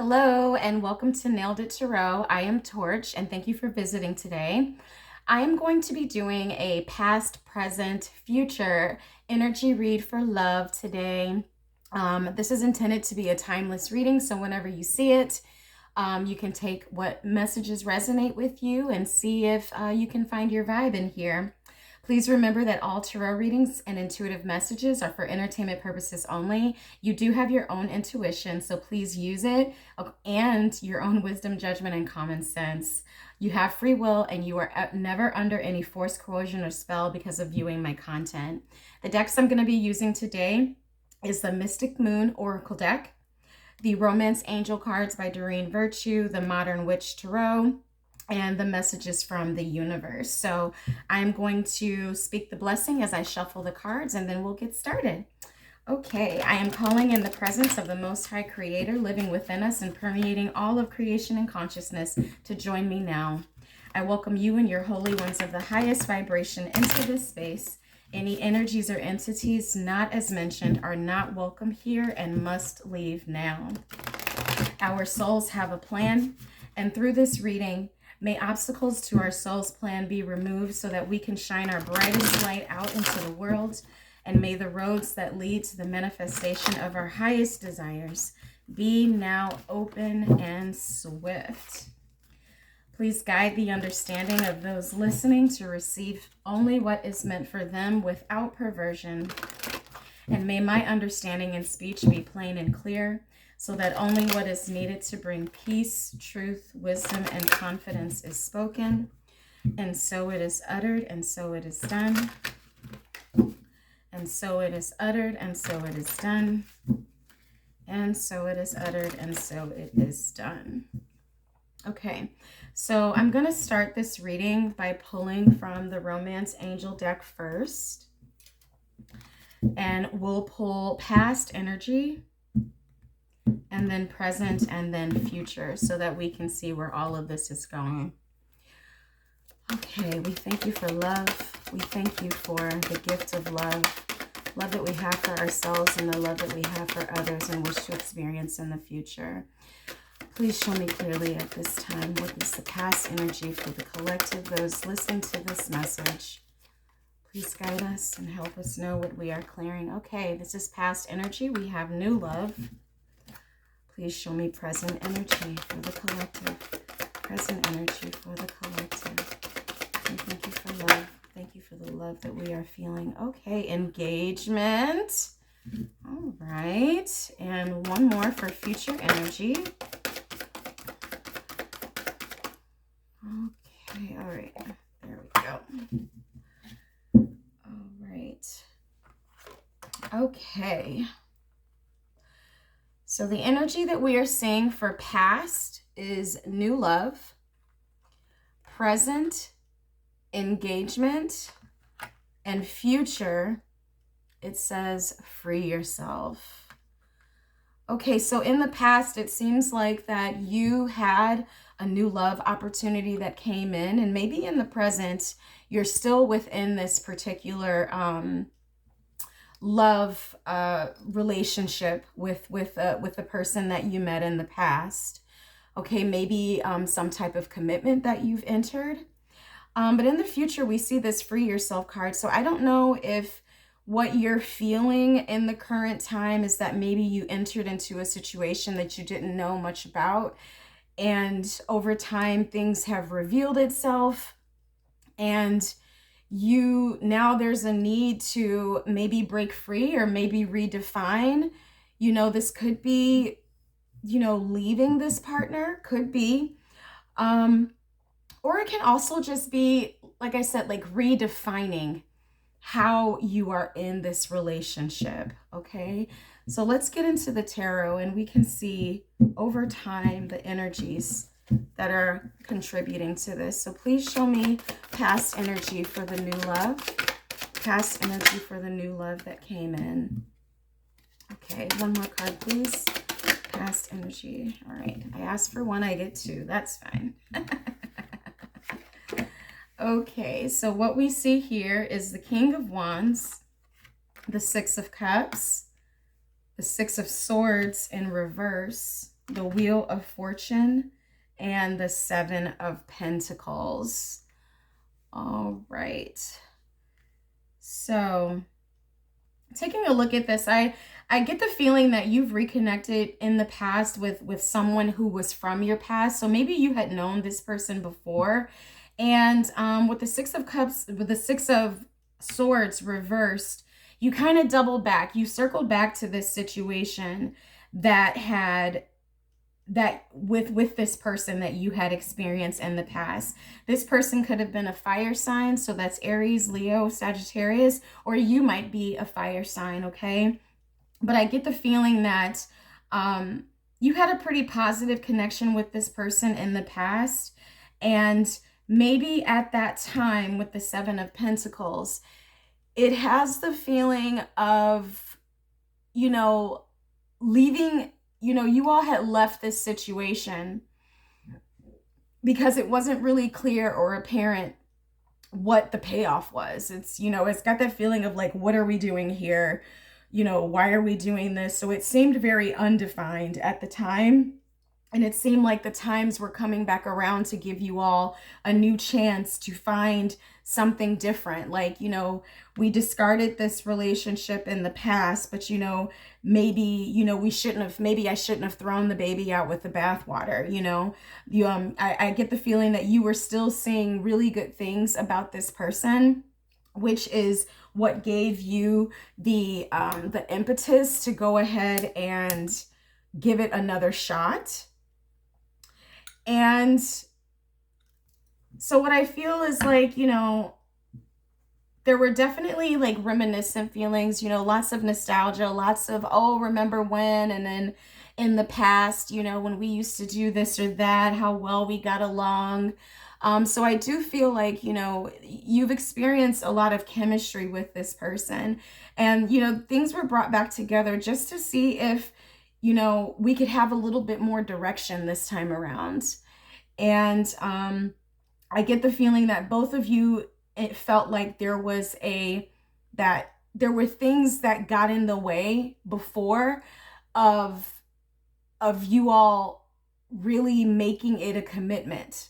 Hello and welcome to Nailed It Tarot. I am Torch and thank you for visiting today. I am going to be doing a past, present, future energy read for love today. This is intended to be a timeless reading, so whenever you see it, you can take what messages resonate with you and see if you can find your vibe in here. Please remember that all tarot readings and intuitive messages are for entertainment purposes only. You do have your own intuition, so please use it and your own wisdom, judgment, and common sense. You have free will and you are never under any force, coercion, or spell because of viewing my content. The decks I'm going to be using today is the Mystic Moon Oracle deck, the Romance Angel cards by Doreen Virtue, the Modern Witch Tarot, and the messages from the universe. So I'm going to speak the blessing as I shuffle the cards and then we'll get started. Okay, I am calling in the presence of the Most High Creator living within us and permeating all of creation and consciousness to join me now. I welcome you and your holy ones of the highest vibration into this space. Any energies or entities not as mentioned are not welcome here and must leave now. Our souls have a plan, and through this reading, may obstacles to our soul's plan be removed so that we can shine our brightest light out into the world, and may the roads that lead to the manifestation of our highest desires be now open and swift. Please guide the understanding of those listening to receive only what is meant for them without perversion. And may my understanding and speech be plain and clear, so that only what is needed to bring peace, truth, wisdom, and confidence is spoken. And so it is uttered, and so it is done. And so it is uttered, and so it is done. And so it is uttered, and so it is done. Okay, so I'm going to start this reading by pulling from the Romance Angel deck first. And we'll pull past energy, and then present, and then future, so that we can see where all of this is going. Okay, we thank you for love. We thank you for the gift of love. Love that we have for ourselves and the love that we have for others and wish to experience in the future. Please show me clearly at this time what is the past energy for the collective, those listening to this message. Please guide us and help us know what we are clearing. Okay, this is past energy. We have new love. Please show me present energy for the collective. Present energy for the collective. And thank you for love. Thank you for the love that we are feeling. Okay, engagement. All right. And one more for future energy. Okay, all right. There we go. All right. Okay. So the energy that we are seeing for past is new love, present, engagement, and future, it says free yourself. Okay, so in the past, it seems like that you had a new love opportunity that came in, and maybe in the present, you're still within this particular love relationship with the person that you met in the past. Okay, maybe some type of commitment that you've entered. But in the future, we see this free yourself card. So I don't know if what you're feeling in the current time is that maybe you entered into a situation that you didn't know much about. And over time, things have revealed itself. And now there's a need to maybe break free or maybe redefine. This could be, leaving this partner, could be. Or it can also just be, like I said, like redefining how you are in this relationship, okay? So let's get into the tarot and we can see over time the energies that are contributing to this. So please show me past energy for the new love. Past energy for the new love that came in. Okay, one more card, please. Past energy. All right, I asked for one, I get two. That's fine. Okay, so what we see here is the King of Wands, the Six of Cups, the Six of Swords in reverse, the Wheel of Fortune, and the Seven of Pentacles. All right. So taking a look at this, I get the feeling that you've reconnected in the past with someone who was from your past. So maybe you had known this person before. And with the Six of Cups, with the Six of Swords reversed, you kind of double back. You circled back to this situation that had that with this person that you had experienced in the past. This person could have been a fire sign, so that's Aries, Leo, Sagittarius, or you might be a fire sign, okay? But I get the feeling that you had a pretty positive connection with this person in the past, and maybe at that time with the Seven of Pentacles, it has the feeling of, leaving, you all had left this situation because it wasn't really clear or apparent what the payoff was. It's got that feeling of like, what are we doing here? Why are we doing this? So it seemed very undefined at the time. And it seemed like the times were coming back around to give you all a new chance to find something different. Like, we discarded this relationship in the past, but, maybe, maybe I shouldn't have thrown the baby out with the bathwater. I get the feeling that you were still seeing really good things about this person, which is what gave you the impetus to go ahead and give it another shot. And so what I feel is like, there were definitely like reminiscent feelings, lots of nostalgia, lots of, oh, remember when, and then in the past, when we used to do this or that, how well we got along. So I do feel like, you've experienced a lot of chemistry with this person, and, things were brought back together just to see if, we could have a little bit more direction this time around. And I get the feeling that both of you, it felt like there were things that got in the way before of you all really making it a commitment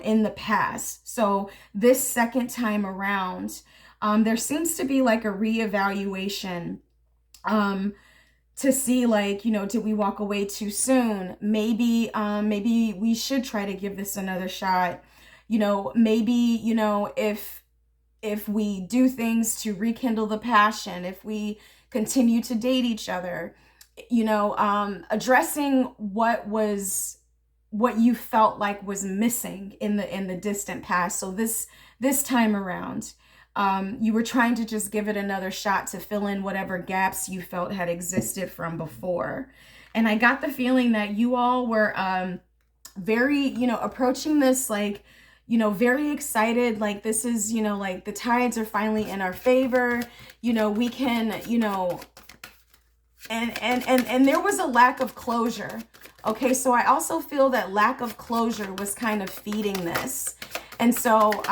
in the past. So this second time around, there seems to be like a reevaluation to see like, did we walk away too soon? Maybe we should try to give this another shot. Maybe, if we do things to rekindle the passion, if we continue to date each other, addressing what you felt like was missing in the distant past. So this time around, you were trying to just give it another shot to fill in whatever gaps you felt had existed from before. And I got the feeling that you all were very, approaching this like, very excited. Like this is, like the tides are finally in our favor. We can, and there was a lack of closure. Okay, so I also feel that lack of closure was kind of feeding this. And so,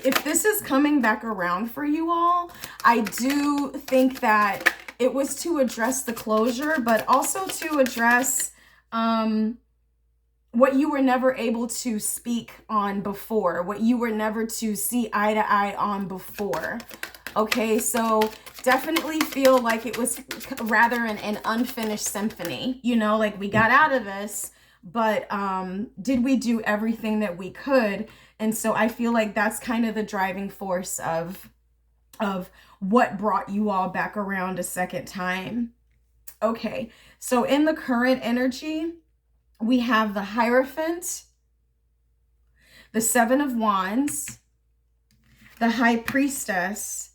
if this is coming back around for you all, I do think that it was to address the closure, but also to address what you were never able to speak on before, what you were never to see eye to eye on before. Okay, so definitely feel like it was rather an unfinished symphony, like we got out of this, but did we do everything that we could? And so I feel like that's kind of the driving force of what brought you all back around a second time. Okay, so in the current energy, we have the Hierophant, the Seven of Wands, the High Priestess,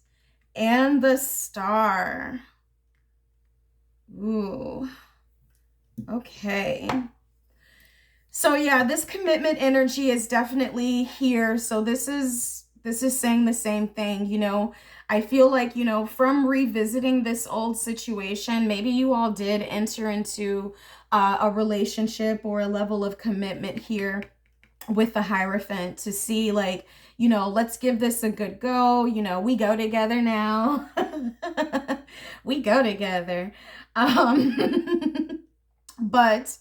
and the Star. Ooh, okay. So yeah, this commitment energy is definitely here. So this is saying the same thing. I feel like, from revisiting this old situation, maybe you all did enter into a relationship or a level of commitment here with the Hierophant to see like, let's give this a good go. We go together now. We go together. But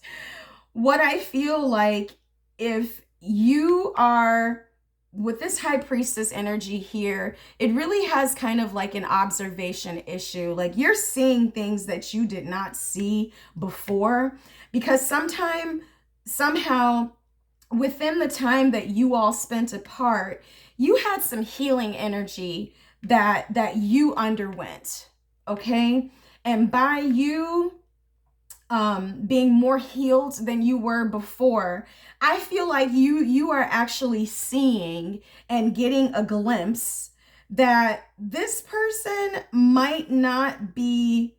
what I feel like, if you are with this high priestess energy here, it really has kind of like an observation issue. Like you're seeing things that you did not see before, because somehow within the time that you all spent apart, you had some healing energy that you underwent. Okay. And by you being more healed than you were before, I feel like you are actually seeing and getting a glimpse that this person might not be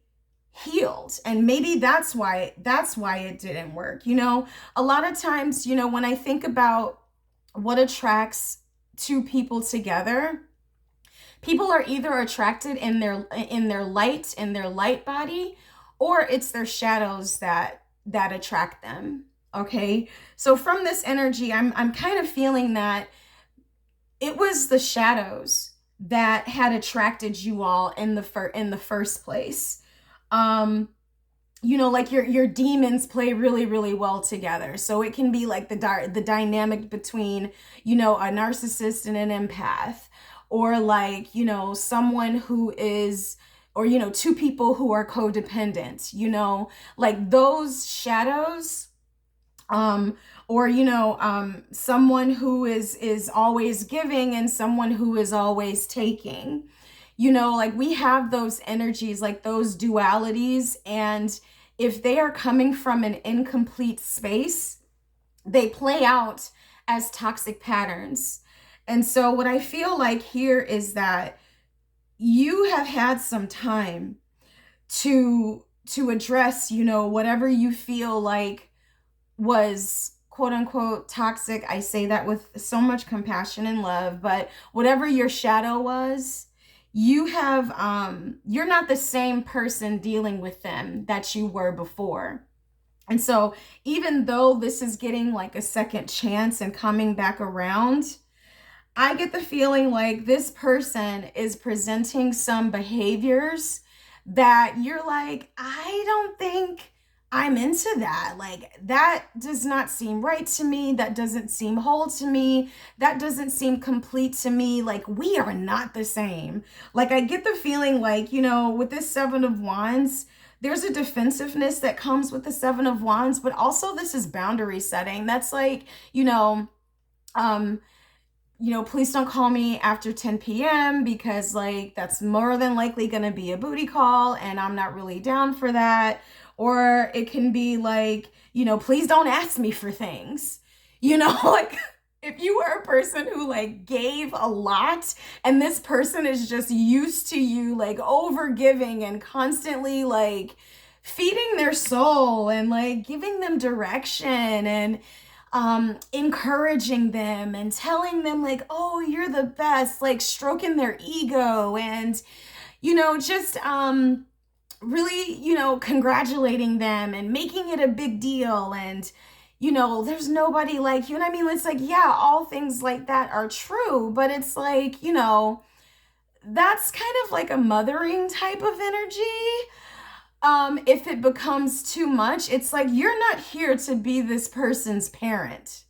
healed, and maybe that's why it didn't work. A lot of times, when I think about what attracts two people together, people are either attracted in their light body, or it's their shadows that attract them. Okay, so from this energy, I'm kind of feeling that it was the shadows that had attracted you all in the first place. um like your demons play really, really well together. So it can be like the dynamic between, a narcissist and an empath, or like, someone who is, or, two people who are codependent, like those shadows, um or someone who is always giving and someone who is always taking. Like we have those energies, like those dualities, and if they are coming from an incomplete space, they play out as toxic patterns. And so what I feel like here is that you have had some time to address, whatever you feel like was quote unquote toxic. I say that with so much compassion and love, but whatever your shadow was, you're not the same person dealing with them that you were before. And so even though this is getting like a second chance and coming back around, I get the feeling like this person is presenting some behaviors that you're like, I don't think I'm into that. Like, that does not seem right to me. That doesn't seem whole to me. That doesn't seem complete to me. Like, we are not the same. Like, I get the feeling like, with this Seven of Wands, there's a defensiveness that comes with the Seven of Wands, but also this is boundary setting. That's like, um, please don't call me after 10 p.m. because like that's more than likely going to be a booty call and I'm not really down for that. Or it can be like, please don't ask me for things. Like if you were a person who like gave a lot and this person is just used to you like over giving and constantly like feeding their soul and like giving them direction and encouraging them and telling them like, oh, you're the best, like stroking their ego and, just really, congratulating them and making it a big deal. And, there's nobody like you. And I mean, it's like, yeah, all things like that are true, but it's like, that's kind of like a mothering type of energy. If it becomes too much, it's like you're not here to be this person's parent.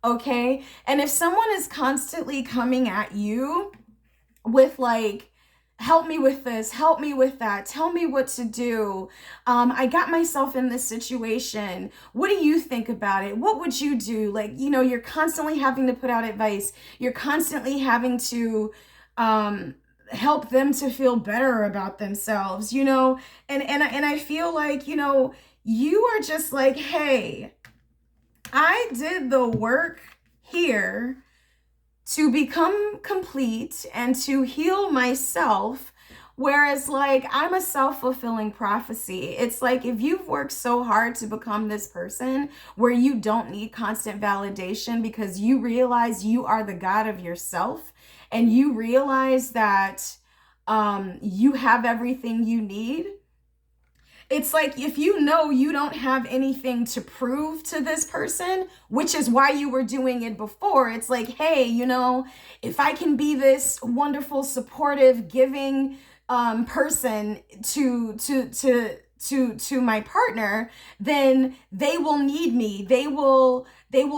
Okay? And if someone is constantly coming at you with like, help me with this, help me with that, tell me what to do. I got myself in this situation. What do you think about it? What would you do? Like, you're constantly having to put out advice. You're constantly having to help them to feel better about themselves, and I feel like, you are just like, hey, I did the work here to become complete and to heal myself. Whereas, like, I'm a self-fulfilling prophecy. It's like if you've worked so hard to become this person where you don't need constant validation because you realize you are the God of yourself and you realize that you have everything you need. It's like if you don't have anything to prove to this person, which is why you were doing it before, it's like, hey, if I can be this wonderful, supportive, giving person to to my partner, then they will need me. They will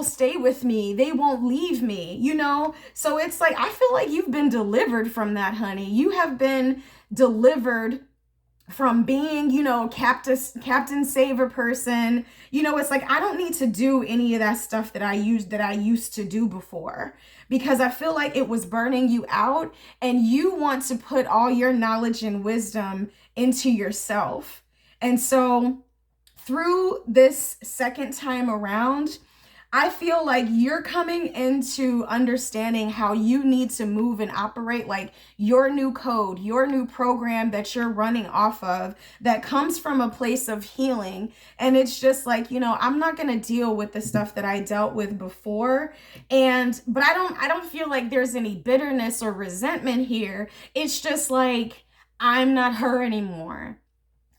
stay with me. They won't leave me, you know? So it's like, I feel like you've been delivered from that, honey. You have been delivered from being, you know, captain saver person. You know, it's like, I don't need to do any of that stuff that I used to do before, because I feel like it was burning you out, and you want to put all your knowledge and wisdom into yourself. And so through this second time around, I feel like you're coming into understanding how you need to move and operate, like your new code, your new program that you're running off of, that comes from a place of healing. And it's just like, you know, I'm not going to deal with the stuff that I dealt with before. But I don't feel like there's any bitterness or resentment here. It's just like, I'm not her anymore.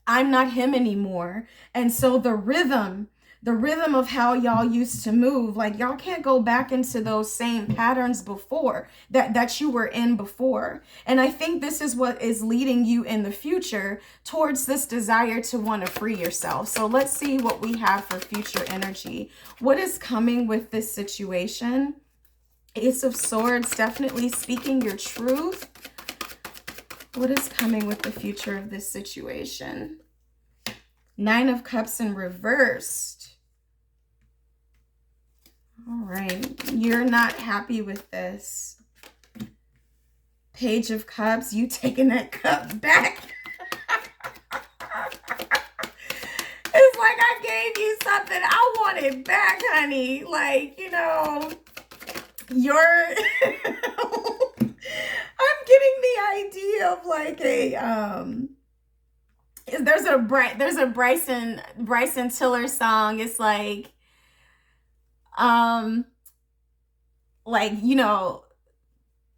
I'm not him anymore. And so the rhythm of how y'all used to move, like, y'all can't go back into those same patterns before that you were in before. And I think this is what is leading you in the future towards this desire to want to free yourself. So let's see what we have for future energy. What is coming with this situation? Ace of Swords, definitely speaking your truth. What is coming with the future of this situation? Nine of Cups in reversed. All right, you're not happy with this. Page of Cups, you taking that cup back. It's like, I gave you something, I want it back, honey. Like, you know, you're... I'm getting the idea of like a there's a Bryson Tiller song. It's like you know,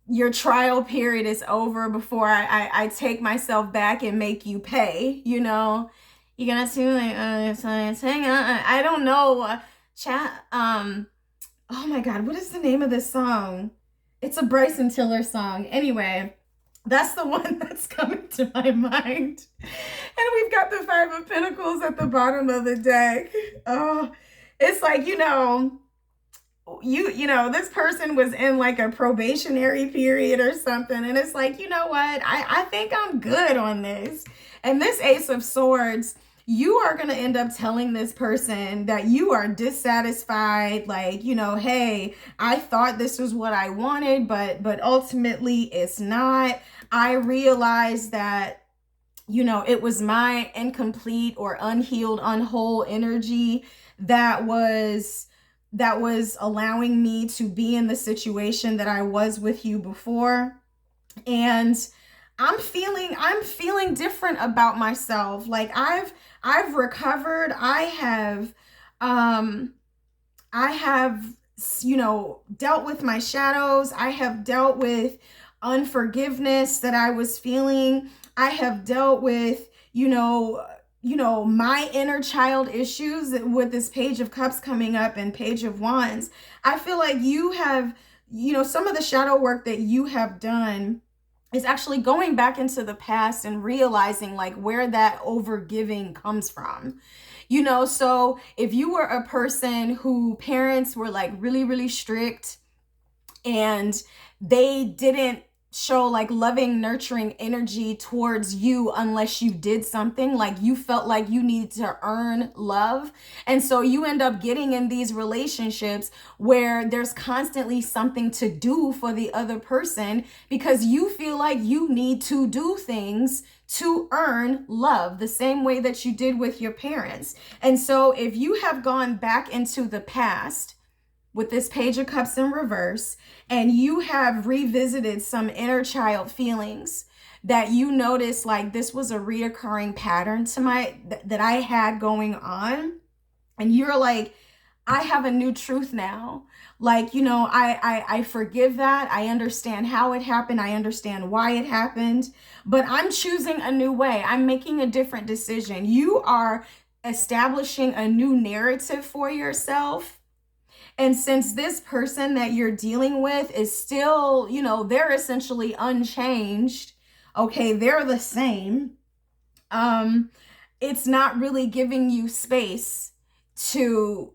your trial period is over before I take myself back and make you pay, you know. You're gonna see like I don't know, chat. Oh my god, what is the name of this song? It's a Bryson Tiller song. Anyway, that's the one that's coming to my mind. And we've got the Five of Pentacles at the bottom of the deck. Oh, it's like, you know, this person was in like a probationary period or something. And it's like, you know what? I think I'm good on this. And this Ace of Swords, you are going to end up telling this person that you are dissatisfied. Like, you know, hey, I thought this was what I wanted, but ultimately it's not. I realized that, you know, it was my incomplete or unhealed, unwhole energy that was allowing me to be in the situation that I was with you before. And I'm feeling different about myself. Like I've recovered. I have, you know, dealt with my shadows. I have dealt with unforgiveness that I was feeling. I have dealt with, you know, my inner child issues with this Page of Cups coming up and Page of Wands. I feel like you have, you know, some of the shadow work that you have done is actually going back into the past and realizing like where that overgiving comes from. You know, so if you were a person who parents were like really, really strict and they didn't show like loving, nurturing energy towards you unless you did something, like you felt like you needed to earn love. And so you end up getting in these relationships where there's constantly something to do for the other person because you feel like you need to do things to earn love the same way that you did with your parents. And so if you have gone back into the past with this Page of Cups in reverse, and you have revisited some inner child feelings that you notice like this was a reoccurring pattern that I had going on, and you're like, I have a new truth now. Like, you know, I forgive that. I understand how it happened. I understand why it happened, but I'm choosing a new way. I'm making a different decision. You are establishing a new narrative for yourself. And since this person that you're dealing with is still, you know, they're essentially unchanged. Okay, they're the same. it's not really giving you space to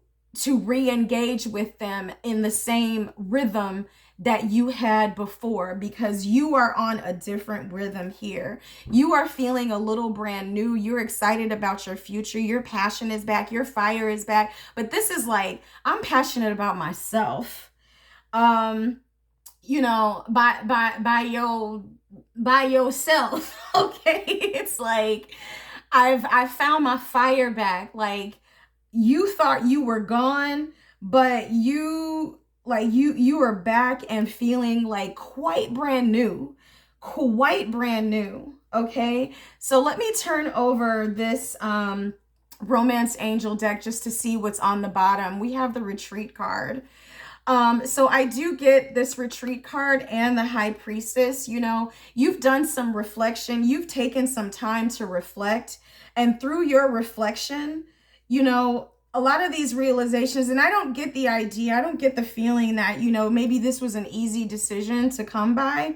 re-engage with them in the same rhythm that you had before, because you are on a different rhythm here. You are feeling a little brand new. You're excited about your future. Your passion is back. Your fire is back. But this is like, I'm passionate about myself. You know, by yourself. Okay. It's like I've found my fire back. Like, you thought you were gone, but you are back and feeling like quite brand new. Quite brand new. Okay? So let me turn over this romance angel deck just to see what's on the bottom. We have the retreat card. So I do get this retreat card and the high priestess. You know, you've done some reflection. You've taken some time to reflect. And through your reflection, you know, a lot of these realizations, and I don't get the idea, I don't get the feeling that, you know, maybe this was an easy decision to come by.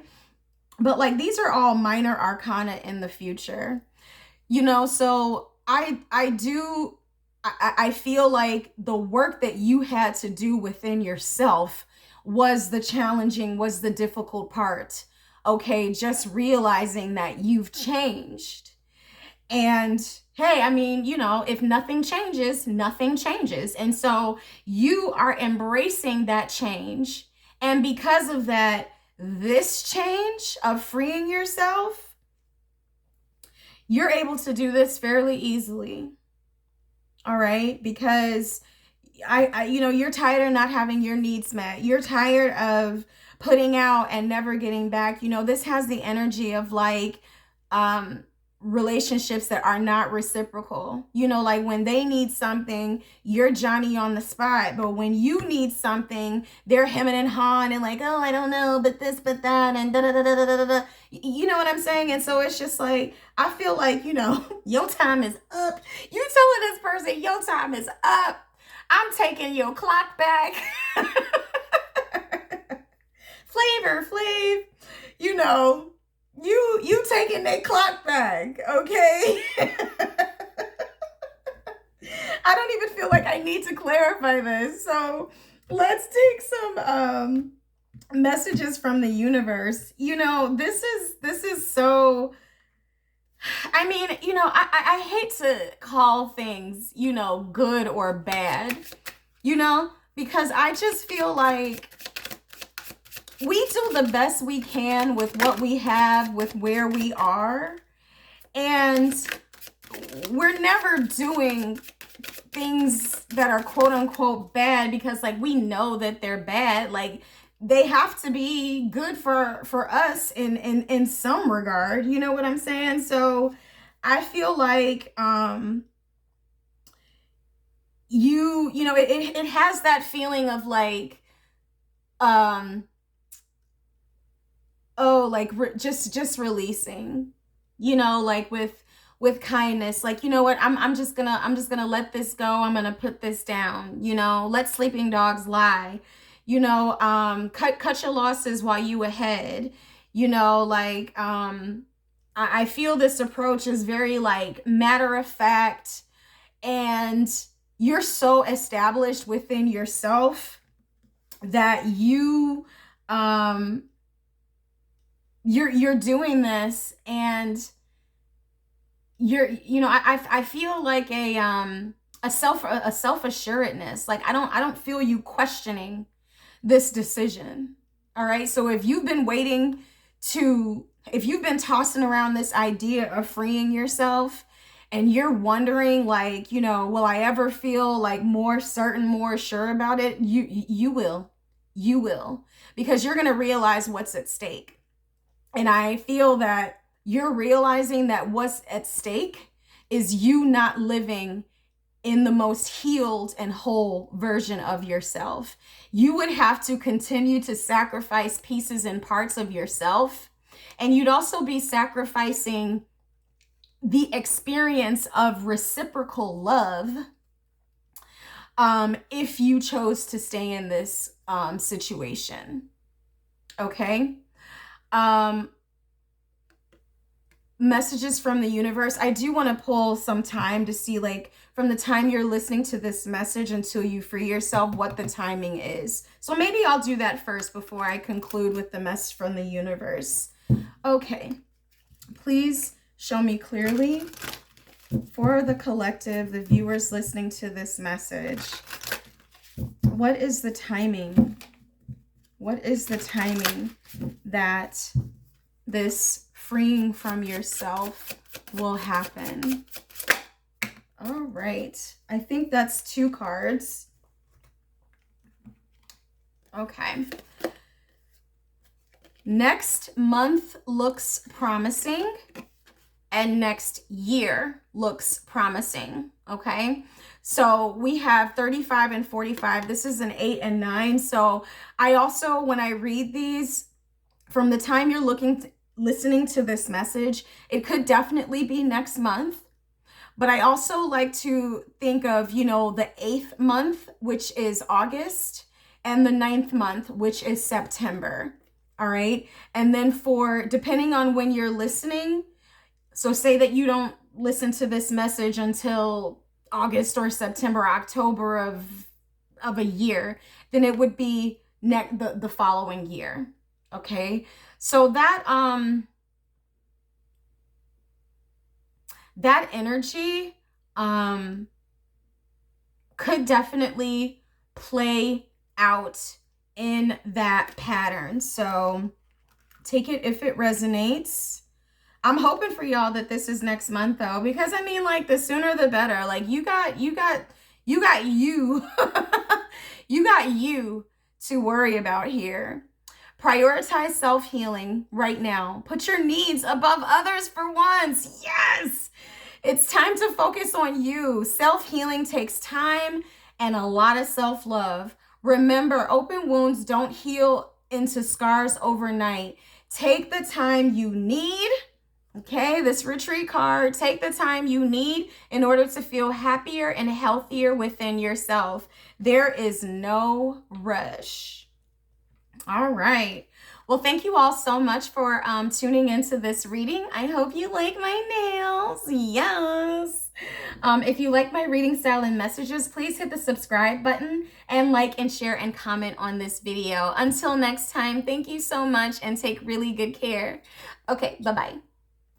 But like, these are all minor arcana in the future. You know, so I feel like the work that you had to do within yourself was the challenging, was the difficult part. Okay, just realizing that you've changed. And hey, I mean, you know, if nothing changes, nothing changes. And so you are embracing that change. And because of that, this change of freeing yourself, you're able to do this fairly easily. All right, because you know, you're tired of not having your needs met. You're tired of putting out and never getting back. You know, this has the energy of like relationships that are not reciprocal. You know, like when they need something, you're Johnny on the spot, but when you need something, they're hemming and hawing and like, oh, I don't know, but this, but that, and da da da da da da da. You know what I'm saying? And so it's just like, I feel like, you know, your time is up. You telling this person your time is up. I'm taking your clock back. Flavor Flav, you know, you taking that clock back, okay? I don't even feel like I need to clarify this. So let's take some messages from the universe. You know, this is so, I mean, you know, I hate to call things, you know, good or bad, you know, because I just feel like we do the best we can with what we have, with where we are. And we're never doing things that are quote unquote bad because like we know that they're bad. Like they have to be good for us in some regard. You know what I'm saying? So I feel like you know, it has that feeling of like oh, like just releasing, you know, like with kindness, like, you know what, I'm just gonna let this go. I'm gonna put this down, you know, let sleeping dogs lie, you know, cut your losses while you ahead, you know, like I feel this approach is very like matter of fact, and you're so established within yourself that you're doing this, and you know, I feel like a self assuredness. Like I don't feel you questioning this decision. All right. So if you've been if you've been tossing around this idea of freeing yourself and you're wondering like, you know, will I ever feel like more certain, more sure about it? You will. You will, because you're going to realize what's at stake. And I feel that you're realizing that what's at stake is you not living in the most healed and whole version of yourself. You would have to continue to sacrifice pieces and parts of yourself. And you'd also be sacrificing the experience of reciprocal love if you chose to stay in this situation. Okay? messages from the universe, I do want to pull some time to see, like, from the time you're listening to this message until you free yourself, what the timing is. So maybe I'll do that first before I conclude with the message from the universe. Okay, please show me clearly for the collective, the viewers listening to this message. What is the timing? What is the timing that this freeing from yourself will happen? All right. I think that's 2 cards. Okay. Next month looks promising, and next year looks promising. Okay. So we have 35 and 45. This is an 8 and 9. So I also, when I read these, from the time you're listening to this message, it could definitely be next month. But I also like to think of, you know, the 8th month, which is August, and the 9th month, which is September. All right. And then for, depending on when you're listening, so say that you don't listen to this message until August or September, October of a year, then it would be the following year. Okay. So that energy could definitely play out in that pattern. So take it if it resonates. I'm hoping for y'all that this is next month though, because I mean, like, the sooner the better. Like, you got you you got you to worry about here. Prioritize self-healing right now. Put your needs above others for once. Yes. It's time to focus on you. Self-healing takes time and a lot of self-love. Remember, open wounds don't heal into scars overnight. Take the time you need. Okay, this retreat card, take the time you need in order to feel happier and healthier within yourself. There is no rush. All right. Well, thank you all so much for tuning into this reading. I hope you like my nails. Yes. If you like my reading style and messages, please hit the subscribe button and like and share and comment on this video. Until next time, thank you so much and take really good care. Okay, bye-bye.